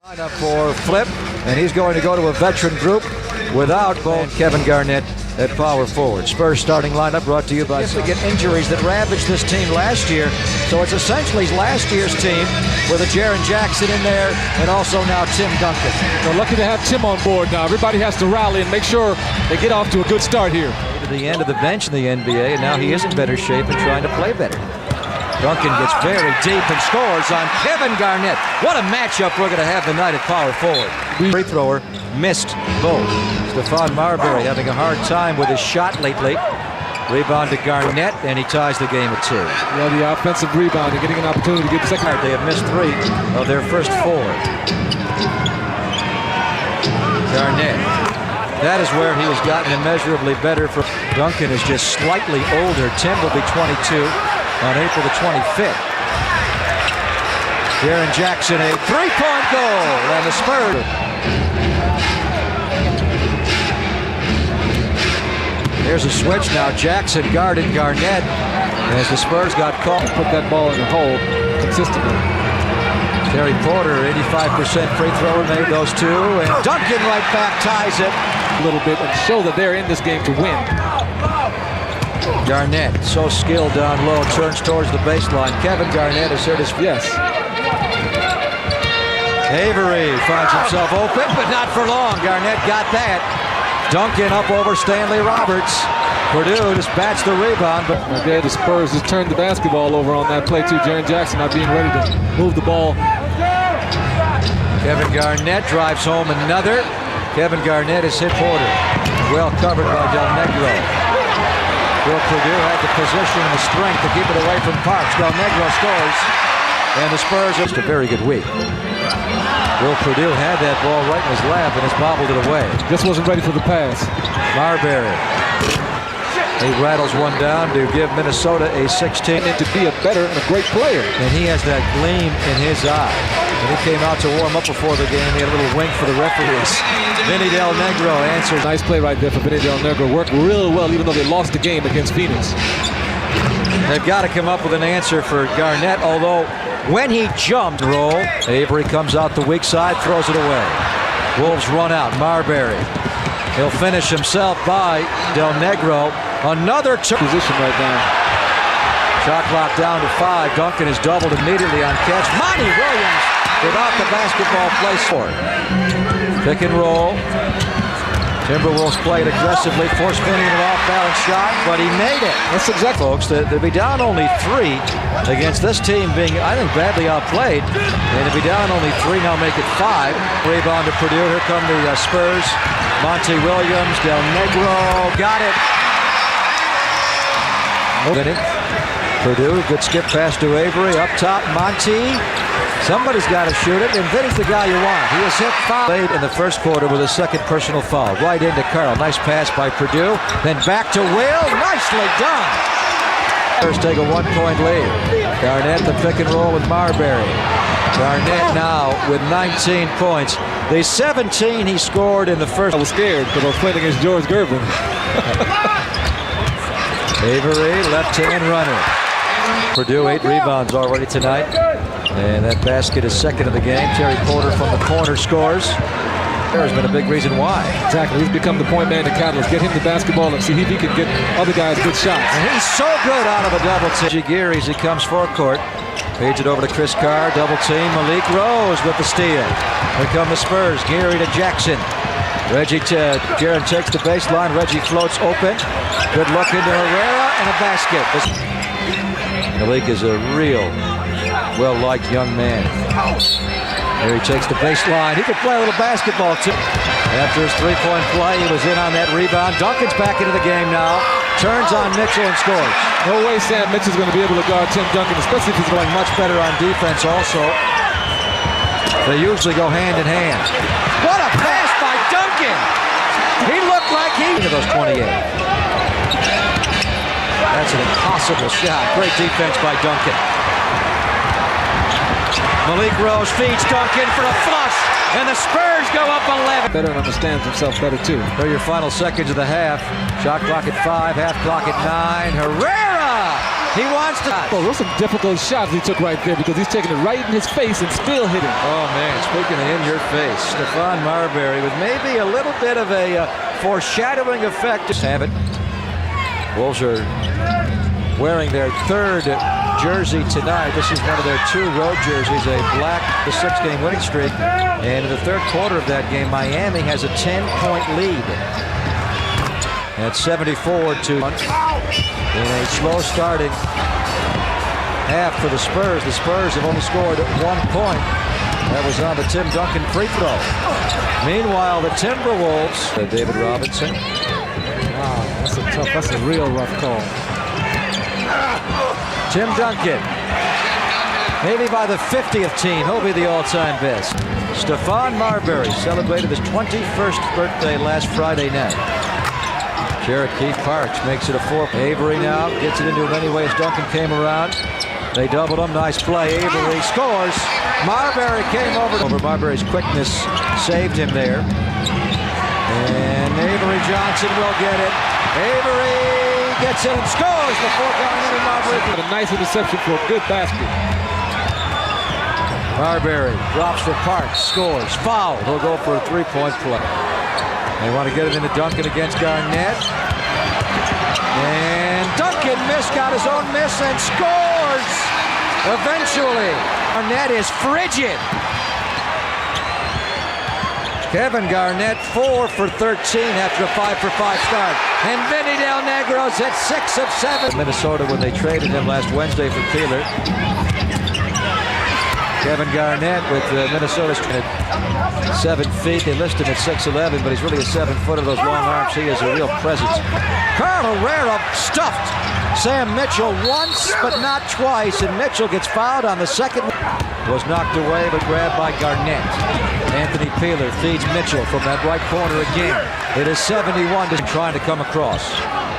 Lineup for Flip, and he's going to go to a veteran group without both Kevin Garnett at power forward. Spurs starting lineup brought to you by significant injuries that ravaged this team last year. So it's essentially last year's team with a Jaren Jackson in there and also now Tim Duncan. We're lucky to have Tim on board now. Everybody has to rally and make sure they get off to a good start here. To the end of the bench in the NBA, and now he is in better shape and trying to play better. Duncan gets very deep and scores on Kevin Garnett. What a matchup we're going to have tonight at power forward. Free thrower missed both. Stephon Marbury having a hard time with his shot lately. Rebound to Garnett, and he ties the game at 2. Yeah, the offensive rebound and getting an opportunity to get the second. They have missed 3 of their first 4. Garnett. That is where he has gotten immeasurably better. Duncan is just slightly older. Tim will be 22 on April the 25th. Jaren Jackson, a three-point goal, and the Spurs. Here's a switch now. Jackson guarded Garnett as the Spurs got caught. Put that ball in the hole consistently. Terry Porter, 85% free thrower, made those 2, and Duncan right back ties it a little bit and show that they're in this game to win. Garnett, so skilled down low, turns towards the baseline. Kevin Garnett has hurt his... Yes. Avery finds himself open, but not for long. Garnett got that. Duncan up over Stanley Roberts. Purdue just bats the rebound. But again, the Spurs just turned the basketball over on that play too. Jaren Jackson not being ready to move the ball. Kevin Garnett drives home another. Kevin Garnett has hit Porter. Well covered by Del Negro. Will Purdue had the position and the strength to keep it away from Parks. Del Negro scores, and the Spurs just a very good week. Will Purdue had that ball right in his lap and has bobbled it away. Just wasn't ready for the pass. Marbury. He rattles one down to give Minnesota a 16. And to be a better and a great player. And he has that gleam in his eye. When he came out to warm up before the game, he had a little wink for the referees. Vinny Del Negro answers. Nice play right there for Vinny Del Negro. Worked real well even though they lost the game against Phoenix. They've got to come up with an answer for Garnett, although when he jumped, roll, Avery comes out the weak side, throws it away. Wolves run out. Marbury. He'll finish himself by Del Negro. Another position right now. Shot clock down to 5. Duncan is doubled immediately on catch. Monty Williams without the basketball place for it. Pick and roll. Timberwolves played aggressively, force spinning an off-balance shot, but he made it. That's exactly, folks. They'll be down only 3 against this team being, I think, badly outplayed. And to be down only 3, now make it 5. Rebound to Purdue. Here come the Spurs. Monty Williams, Del Negro, got it. Purdue, good skip pass to Avery. Up top, Monty. Somebody's got to shoot it, and Vinny's the guy you want. He has hit 5. Played in the first quarter with a second personal foul. Right into Carl. Nice pass by Purdue. Then back to Will. Nicely done. Spurs take a 1-point lead. Garnett the pick and roll with Marbury. Garnett now with 19 points. The 17 he scored in the first. I was scared because I was playing against George Gervin. Avery, left-hand runner. Purdue 8 rebounds already tonight. And that basket is second of the game. Terry Porter from the corner scores. There's been a big reason why. Exactly. He's become the point man, the catalyst. Get him the basketball and see if he can get other guys good shots. And he's so good out of a double team. Geary as he comes forecourt. Page it over to Chris Carr. Double team. Malik Rose with the steal. Here come the Spurs. Geary to Jackson. Jaren takes the baseline. Reggie floats open. Good look into Herrera and a basket. Malik is a real well-liked young man. Here he takes the baseline. He could play a little basketball too. After his 3-point play, he was in on that rebound. Duncan's back into the game now. Turns on Mitchell and scores. No way Sam Mitchell's going to be able to guard Tim Duncan, especially if he's going much better on defense also. They usually go hand in hand. What a pass by Duncan! He looked like he... into those 28. That's an impossible shot. Great defense by Duncan. Malik Rose feeds Duncan for a flush, and the Spurs go up 11. Better and understands himself better too. For your final seconds of the half. Shot clock at 5, half clock at 9. Herrera He wants to. Oh, those are some difficult shots he took right there because he's taking it right in his face and still hitting. Oh, man, speaking of in your face, Stephon Marbury with maybe a little bit of a foreshadowing effect. Just have it. Wolves are wearing their third jersey tonight. This is one of their two road jerseys, a black, the 6-game winning streak. And in the third quarter of that game, Miami has a 10-point lead. At 74 to in a slow starting half for the Spurs. The Spurs have only scored 1 point. That was on the Tim Duncan free throw. Meanwhile, the Timberwolves, David Robinson. Wow, that's a real rough call. Tim Duncan, maybe by the 50th team, he'll be the all-time best. Stephon Marbury celebrated his 21st birthday last Friday night. Cherokee Parks makes it a 4. Avery now gets it into many ways. Duncan came around. They doubled him. Nice play. Avery scores. Marbury came over. Marbury's quickness saved him there. And Avery Johnson will get it. Avery gets it and scores before Garnett and Marbury. A nice interception for a good basket. Marbury drops for Parks, scores, foul. He'll go for a 3-point play. They want to get it into Duncan against Garnett. And Duncan got his own miss and scores! Eventually. Garnett is frigid. Kevin Garnett 4 for 13 after a 5 for 5 start. And Vinny Del Negro's at 6 of 7. Minnesota when they traded him last Wednesday for Peeler. Kevin Garnett with Minnesota's at 7 feet. They list him at 6'11", but he's really a 7-footer. Those long arms. He is a real presence. Carl Herrera stuffed Sam Mitchell once, but not twice. And Mitchell gets fouled on the second. Was knocked away, but grabbed by Garnett. Anthony Peeler feeds Mitchell from that right corner again. It is 71 to trying to come across.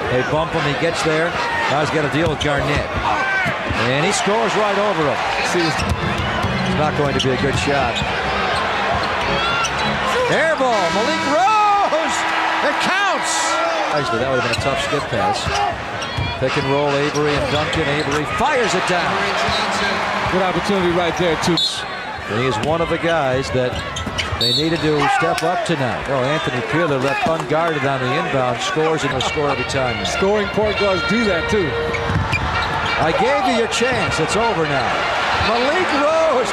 They bump him. He gets there. Now he's got to deal with Garnett. And he scores right over him. It's not going to be a good shot. Air ball, Malik Rose! It counts! Actually, that would have been a tough skip pass. Pick and roll, Avery and Duncan. Avery fires it down. Good opportunity right there, too. And he is one of the guys that they needed to step up tonight. Oh, Anthony Peeler left unguarded on the inbound, scores and he'll score every time. Scoring point guards do that, too. I gave you your chance. It's over now. Malik Rose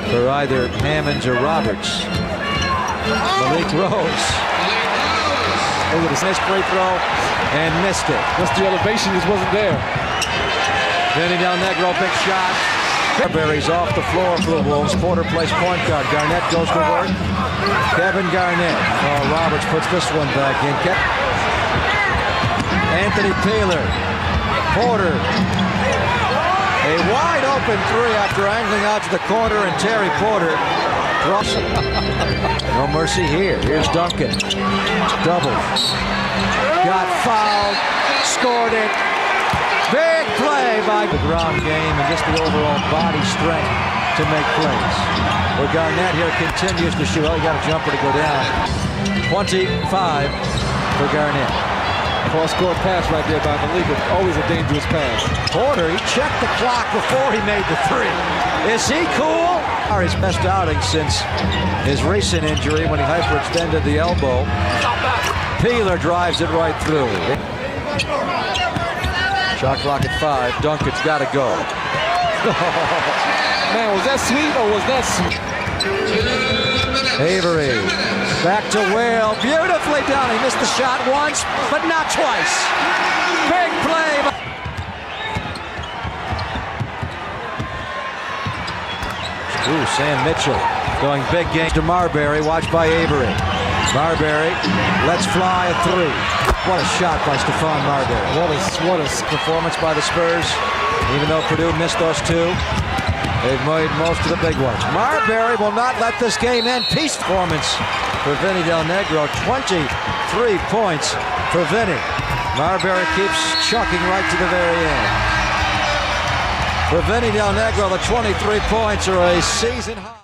for either Hammonds or Roberts. Malik Rose. Look at his missed free throw and missed it. Just the elevation just wasn't there. Vinny Del Negro, big shot. Marbury's off the floor for the Wolves. Porter plays point guard. Garnett goes to work. Kevin Garnett. Oh, Roberts puts this one back in. Anthony Peeler. Porter. A wide open 3 after angling out to the corner, and Terry Porter drops it. No mercy here. Here's Duncan. Double. Got fouled. Scored it. Big play by the ground game and just the overall body strength to make plays. Well, Garnett here continues to shoot. Oh, he got a jumper to go down. 25 for Garnett. Cross-court pass right there by Malik. Always a dangerous pass. Porter, he checked the clock before he made the 3. Is he cool? His best outing since his recent injury when he hyperextended the elbow. Peeler drives it right through. Shot clock at 5. Duncan's got to go. Man, was that sweet or was that sweet? Avery back to Will. Beautifully done. He missed the shot once, but not twice. Big play. Ooh, Sam Mitchell going big game to Marbury. Watched by Avery. Marbury lets fly a 3. What a shot by Stephon Marbury. What a performance by the Spurs. Even though Purdue missed those 2, they've made most of the big ones. Marbury will not let this game end. Peace performance for Vinny Del Negro. 23 points for Vinny. Marbury keeps chucking right to the very end. For Vinny Del Negro, the 23 points are a season high.